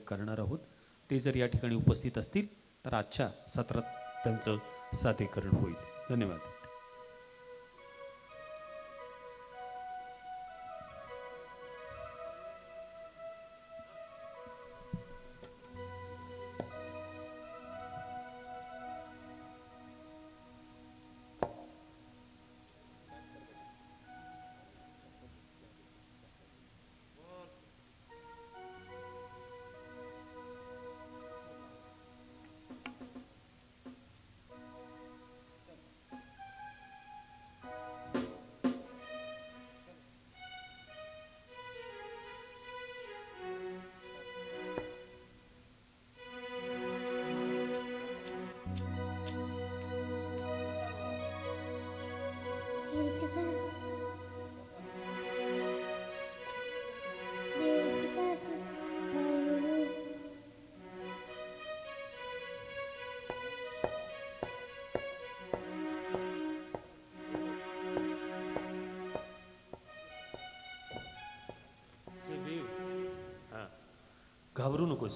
करणार आहोत. ते जर या ठिकाणी उपस्थित असतील तर आजच्या सत्रात त्यांचं सादरीकरण होईल. धन्यवाद. घाबरू नकोस.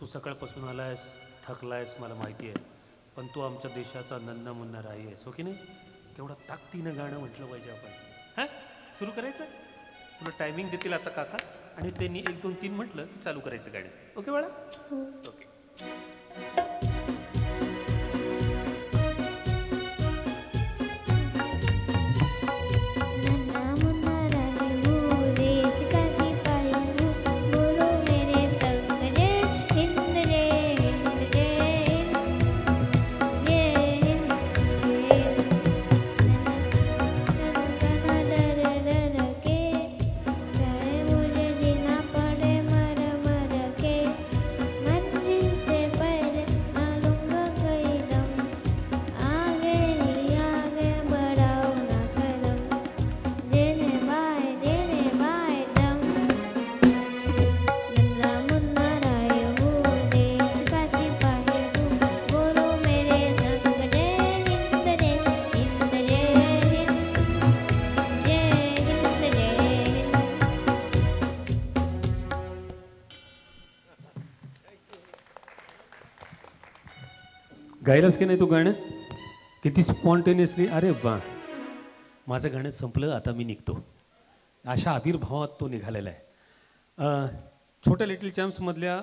तू सकाळपासून आलायस, थकलायस मला माहिती आहे, पण तू आमच्या देशाचा नन्ना मुन्ना राही आहेस, हो की नाही? केवढा ताकदीनं गाणं म्हटलं पाहिजे आपण. हां, सुरू करायचं. तुला टायमिंग देतील आता काका, आणि त्यांनी 1 2 3 म्हटलं की चालू करायचं गाणं. ओके बाळा? ओके. गायलास की नाही तू गाणं? किती स्पॉन्टेनियसली. अरे वा, माझं गाणं संपलं, आता मी निघतो. अशा आविर्भावात तो निघालेला आहे. छोट्या लिटिल चॅम्प्समधल्या